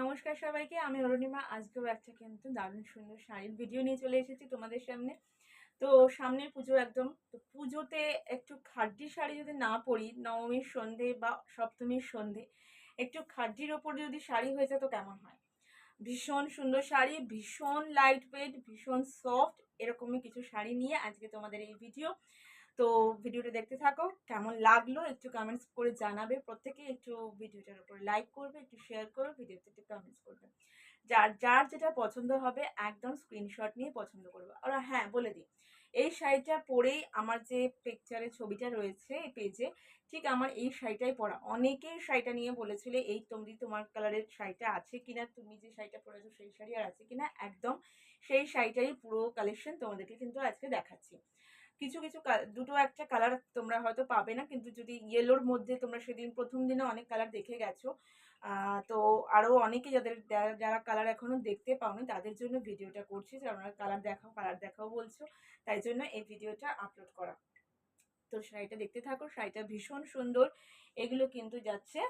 নমস্কার সবাইকে, আমি অরুণিমা। আজকেও একটা কিন্তু দারুণ সুন্দর শাড়ির ভিডিও নিয়ে চলে এসেছি তোমাদের সামনে। তো সামনে পুজো একদম, তো পুজোতে একটু খাঁটি শাড়ি যদি না পরি, নবমীর সন্ধে বা সপ্তমীর সন্ধে একটু খাঁটির ওপর যদি শাড়ি হয়ে যেত কেমন হয়। ভীষণ সুন্দর শাড়ি, ভীষণ লাইট ওয়েট, ভীষণ সফট, এরকমই কিছু শাড়ি নিয়ে আজকে তোমাদের এই ভিডিও। তো ভিডিওটা দেখতে থাকো, কেমন লাগলো একটু কমেন্টস করে জানাবে। প্রত্যেকে একটু ভিডিওটার উপর লাইক করবে, একটু শেয়ার করবে, ভিডিওতে একটু কমেন্টস করবে। যার যার যেটা পছন্দ হবে একদম স্ক্রিনশট নিয়ে পছন্দ করবে। আর হ্যাঁ, বলে দিই, এই শাড়িটা পরেই আমার যে পিকচারে ছবিটা রয়েছে এই পেজে, ঠিক আমার এই শাড়িটাই পরা। অনেকেই শাড়িটা নিয়ে বলেছিলে এই তোমার কালারের শাড়িটা আছে কিনা, তুমি যে শাড়িটা পরেছো সেই শাড়ি আর আছে কিনা। একদম সেই শাড়িটারই পুরো কালেকশন তোমাদেরকে কিন্তু আজকে দেখাচ্ছি। কিছু কিছু দুটো একটা কালার তোমরা হয়তো পাবে না, কিন্তু যদি ইয়েলোর মধ্যে তোমরা সেদিন প্রথম দিনে অনেক কালার দেখে গেছো, তো আরও অনেকে যারা কালার এখনো দেখতে পাওনি তাদের জন্য ভিডিওটা করছি, যে আমরা কালার দেখাও বলছো, তাই জন্য এই ভিডিওটা আপলোড করা। তো শাড়িটা দেখতে থাকো, শাড়িটা ভীষণ সুন্দর। এগুলো কিন্তু যাচ্ছে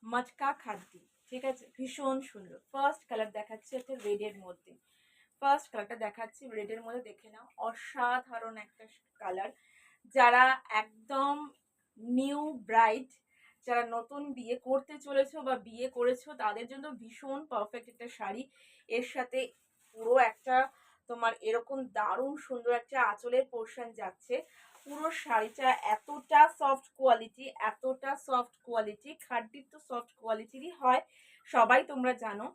মটকা খাদ্দি, ঠিক আছে, ভীষণ সুন্দর। ফার্স্ট কালার দেখাচ্ছে একটা রেডের মধ্যে, ফার্স্ট কালারটা দেখাচ্ছি রেডের মধ্যে, দেখে নাও, অসাধারণ একটা কালার। যারা একদম নিউ ব্রাইড, যারা নতুন বিয়ে করতে চলেছো বা বিয়ে করেছো, তাদের জন্য ভীষণ পারফেক্ট একটা শাড়ি। এর সাথে পুরো একটা তোমার এরকম দারুণ সুন্দর একটা আঁচলের পোর্শন যাচ্ছে। পুরো শাড়িটা এতটা সফট কোয়ালিটি, এতটা সফট কোয়ালিটি, খাদ্যির তো সফট কোয়ালিটিরই হয়, সবাই তোমরা জানো।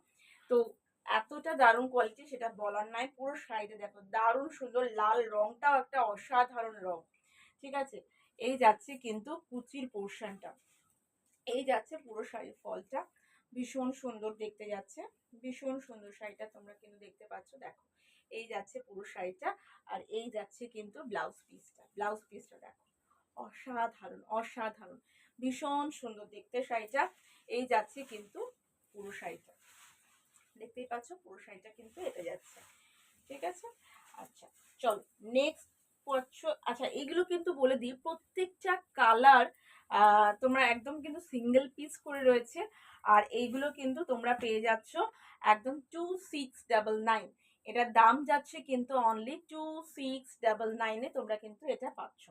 তো এতটা দারুণ কোয়ালিটি সেটা বলার নাই। পুরো শাড়িটা দেখো দারুণ সুন্দর, লাল রংটাও একটা অসাধারণ রং, ঠিক আছে। এই যাচ্ছে কিন্তু কুচির পোর্শনটা, এই যাচ্ছে পুরো শাড়ির ফলটা, ভীষণ সুন্দর দেখতে যাচ্ছে, ভীষণ সুন্দর শাড়িটা তোমরা কিন্তু দেখতে পাচ্ছ। দেখো এই যাচ্ছে পুরো শাড়িটা, আর এই যাচ্ছে কিন্তু ব্লাউজ পিসটা দেখো, অসাধারণ অসাধারণ, ভীষণ সুন্দর দেখতে শাড়িটা। এই যাচ্ছে কিন্তু পুরো শাড়িটা, দেখতেই পাচ্ছ পুরো শাড়িটা কিন্তু এটা যাচ্ছে, ঠিক আছে। আচ্ছা চলো নেক্সট পড়ছো। আচ্ছা এগুলো কিন্তু বলে দিই, প্রত্যেকটা কালার তোমরা একদম কিন্তু সিঙ্গেল পিস করে রয়েছে, আর এইগুলো কিন্তু তোমরা পেয়ে যাচ্ছ একদম 2699। এটার দাম যাচ্ছে কিন্তু অনলি 2699-এ তোমরা কিন্তু এটা পাচ্ছ।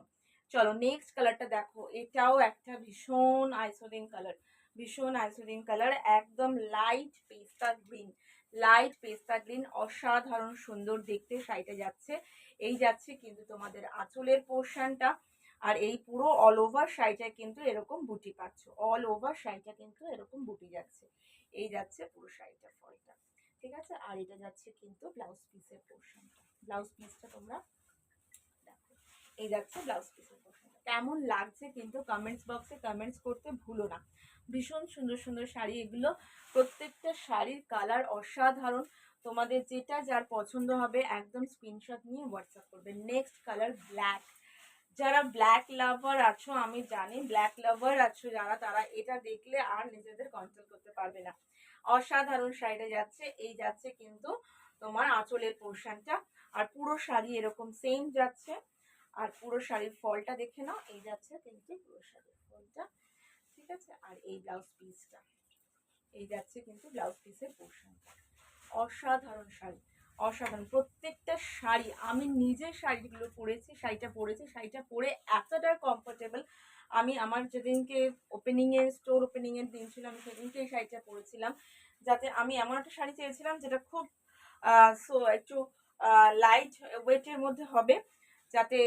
চলো নেক্সট কালারটা দেখো, এটাও একটা ভীষণ আইসোডিন কালার, ভীষণ আইসোডিন কালার, একদম লাইট পেস্তা গ্রিন, লাইট পেস্তা গ্রিন, অসাধারণ সুন্দর দেখতে শাড়িটা যাচ্ছে। এই যাচ্ছে কিন্তু তোমাদের আঁচলের পোর্শনটা, আর এই পুরো অল ওভার শাড়িটা কিন্তু এরকম বুটি পাচ্ছ, অল ওভার শাড়িটা কিন্তু এরকম বুটি যাচ্ছে। এই যাচ্ছে পুরো শাড়িটা ফলটা, ঠিক আছে। আর এটা যাচ্ছে কিন্তু ব্লাউজ পিসের পোর্শনটা, ব্লাউজ পিসটা তোমরা দেখো, এই যাচ্ছে ব্লাউজ পিসের পোর্শনটা। কেমন লাগছে কিন্তু কমেন্টস বক্সে কমেন্টস করতে ভুলো না। ভীষণ সুন্দর সুন্দর শাড়ি এগুলো, প্রত্যেকটা শাড়ির কালার অসাধারণ। তোমাদের যেটা যার পছন্দ হবে একদম স্ক্রিনশট নিয়ে হোয়াটসঅ্যাপ করবে। নেক্সট কালার ব্ল্যাক, যারা ব্ল্যাক লাভার আছো, আমি জানি ব্ল্যাক লাভার আছো যারা, তারা এটা দেখলে আর নিজেদের কন্ট্রোল করতে পারবে না। অসাধারণ শাড়িটা যাচ্ছে, এই যাচ্ছে কিন্তু তোমার আঁচলের পোর্শনটা, আর পুরো শাড়ি এরকম সেম যাচ্ছে। আর পুরো শাড়ির ফলটা দেখে নাও, এই যাচ্ছে কিন্তু পুরো শাড়ির ফলটা, ঠিক আছে। আর এই ব্লাউজ পিসটা, এই যাচ্ছে কিন্তু ব্লাউজ পিসের পোর্শনটা। অসাধারণ শাড়ি, অসাধারণ প্রত্যেকটা শাড়ি। আমি নিজে শাড়িগুলো পরেছি, শাড়িটা পরে এতটা কমফোর্টেবল। আমি আমার যেদিনকে স্টোর ওপেনিং এর দিন ছিল, আমি সেদিনকে এই শাড়িটা পরেছিলাম। যাতে আমি এমন একটা শাড়ি চেয়েছিলাম যেটা খুব একটু লাইট ওয়েটের মধ্যে হবে, যাতে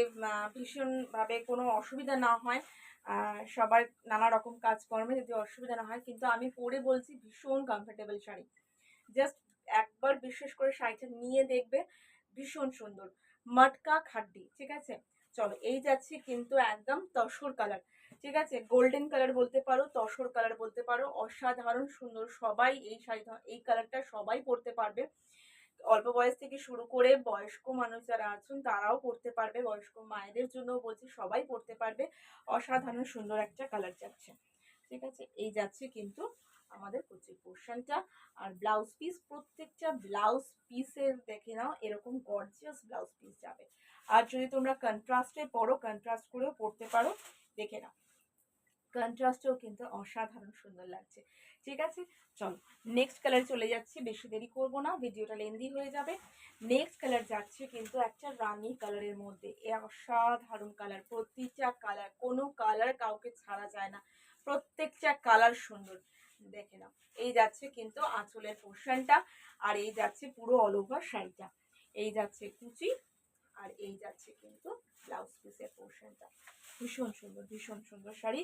ভীষণভাবে কোনো অসুবিধা না হয়, সবার নানা রকম কাজকর্মে যদি অসুবিধা না হয়। কিন্তু আমি পরে বলছি ভীষণ কমফোর্টেবল শাড়ি, জাস্ট একবার বিশেষ করে শাড়িটা নিয়ে দেখবে, ভীষণ সুন্দর, মটকা খাড্ডি, ঠিক আছে। চলো এই যাচ্ছি কিন্তু একদম তসর কালার, ঠিক আছে, গোল্ডেন কালার বলতে পারো, তসর কালার বলতে পারো, অসাধারণ সুন্দর। সবাই এই শাড়িটা, এই কালারটা সবাই পরতে পারবে, অল্প বয়স থেকে শুরু করে বয়স্ক মানুষ যারা আছেন তারাও পরতে পারবে, বয়স্ক মায়েদের জন্য বলছি সবাই পরতে পারবে। অসাধারণ সুন্দর একটা কালার যাচ্ছে, ঠিক আছে। এই যাচ্ছে কিন্তু আমাদের কুচির পোর্শনটা। আর ব্লাউজ পিস, প্রত্যেকটা ব্লাউজ পিসের দেখে নাও এরকম গর্জিয়াস ব্লাউজ পিস যাবে। আর যদি তোমরা কন্ট্রাস্টে পরো, কন্ট্রাস্ট করেও পরতে পারো, দেখে নাও কন্ট্রাস্টেও কিন্তু অসাধারণ সুন্দর লাগছে। ঠিক আছে, চলো নেক্সট কালার চলে যাচ্ছি, বেশি দেরি করবো না, ভিডিওটা লেন্দি হয়ে যাবে। নেক্সট কালার যাচ্ছে কিন্তু একটা রানী কালারের মধ্যে, এ অসাধারণ কালার, প্রতিটা কালার, কোনো কালার কাউকে ছাড়া যায় না, প্রত্যেকটা কালার সুন্দর। দেখে নাও, এই যাচ্ছে কিন্তু আঁচলের পোর্শনটা, আর এই যাচ্ছে পুরো অল ওভার শাড়িটা, এই যাচ্ছে কুচি, আর এই যাচ্ছে কিন্তু ব্লাউজ পিসের পোর্শনটা। ভীষণ সুন্দর, ভীষণ সুন্দর শাড়ি।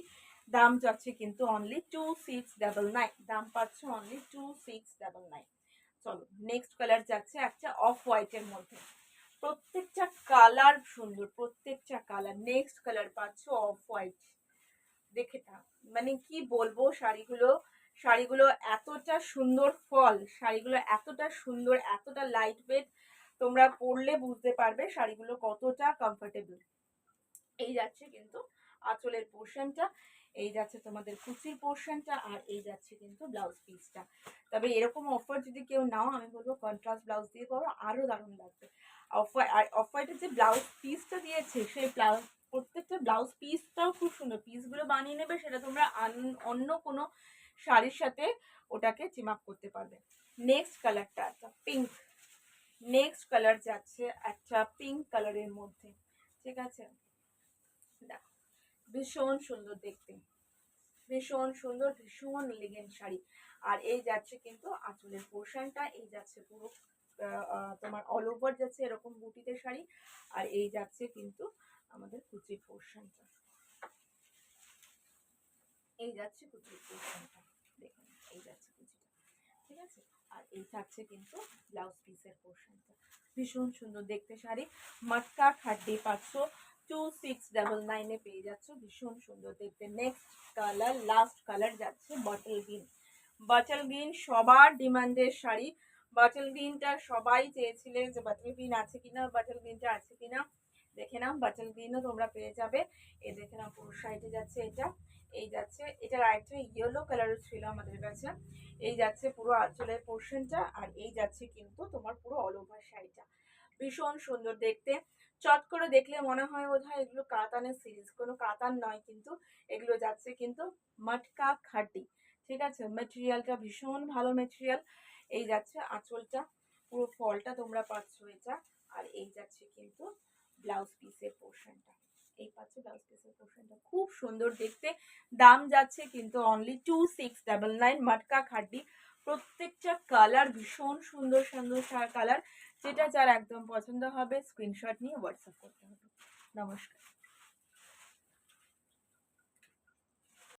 দাম যাচ্ছে কিন্তু অনলি 2699, দাম পাচ্ছ অনলি 2699। চলো নেক্সট কালার যাচ্ছে একটা অফ হোয়াইটের মধ্যে, প্রত্যেকটা কালার সুন্দর, প্রত্যেকটা কালার। নেক্সট কালার পাচ্ছ অফ হোয়াইট, দেখে না মানে কি বলবো, শাড়িগুলো শাড়িগুলো এতটা সুন্দর ফল, শাড়িগুলো এতটা সুন্দর, এতটা লাইট ওয়েট, তোমরা পরলে বুঝতে পারবে শাড়িগুলো কতটা কমফোর্টেবল। এই যাচ্ছে কিন্তু আঁচলের পোর্শনটা, এই যাচ্ছে তোমাদের কুচির পোর্শনটা, আর এই যাচ্ছে কিন্তু ব্লাউজ পিসটা। তবে এরকম অফার যদি কেউ নাও, আমি বলবো কন্ট্রাস্ট ব্লাউজ দিয়ে করো, আরো দারুণ লাগবে। অফ হোয়াইটের যে ব্লাউজ পিসটা দিয়েছে, সেই প্রত্যেকটা ব্লাউজ পিসটাও খুব সুন্দর, পিসগুলো বানিয়ে নেবে, সেটা তোমরা অন্য কোনো শাড়ির সাথে ওটাকে চিম আপ করতে পারবে। নেক্সট কালারটা একটা পিঙ্ক, নেক্সট কালার যাচ্ছে একটা পিঙ্ক কালারের মধ্যে, ঠিক আছে, দেখো ভীষণ সুন্দর দেখতে, ভীষণ সুন্দর, ভীষণ এলিগেন্ট শাড়ি। আর এই যাচ্ছে কিন্তু আঁচলের পোর্শনটা, এই যাচ্ছে পুরো তোমার অল ওভার যাচ্ছে এরকম বুটিতে শাড়ি, আর এই যাচ্ছে কিন্তু আমাদের কুচির পোর্শনটা, এই যাচ্ছে কুচির পোর্শনটা, দেখুন এই যাচ্ছে কুচিটা, ঠিক আছে। আর এই থাকছে কিন্তু ব্লাউজ পিসের পোর্শনটা, ভীষণ সুন্দর দেখতে শাড়ি। মটকা খাড্ডি পাচ্ছ 2699 পেয়ে যাচ্ছ, ভীষণ সুন্দর দেখতে। নেক্সট কালার, লাস্ট কালার যাচ্ছে বটল গ্রিন। বটল গ্রিন সবার ডিমান্ডের শাড়ি, বটল গ্রিনটা সবাই চেয়েছিলে যে বটল গ্রিন আছে কিনা, বটল গ্রিনটা আছে কিনা, দেখে নাও বটল গ্রিনও তোমরা পেয়ে যাবে। এই দেখে নাও পুরো সাইডে যাচ্ছে এটা, এই যাচ্ছে এটার আরেকটা ইয়েলো কালারও ছিল আমাদের কাছে, এই যাচ্ছে পুরো আঁচলের পোর্শনটা, আর এই যাচ্ছে কিন্তু তোমার পুরো অল ওভার শাড়িটা, ভীষণ সুন্দর দেখতে। চট করে দেখলে মনে হয় বোধহয় এগুলো কাতানের সিরিজ, কোনো কাতান নয় কিন্তু, এগুলো যাচ্ছে কিন্তু মটকা খাড্ডি, ঠিক আছে। মেটেরিয়ালটা ভীষণ ভালো মেটেরিয়াল। এই যাচ্ছে আঁচলটা, পুরো ফলটা তোমরা পাচ্ছ এটা, আর এই যাচ্ছে কিন্তু ব্লাউজ পিসের পোর্শনটা, এই পাচ্ছ ব্লাউজ পিসের পোর্শনটা, খুব সুন্দর দেখতে। দাম যাচ্ছে কিন্তু অনলি 2699, মটকা খাড্ডি। প্রত্যেকটা কালার ভীষণ সুন্দর সুন্দর কালার, যেটা যার একদম পছন্দ হবে স্ক্রিনশট নিয়ে হোয়াটসঅ্যাপ করতে হবে। নমস্কার।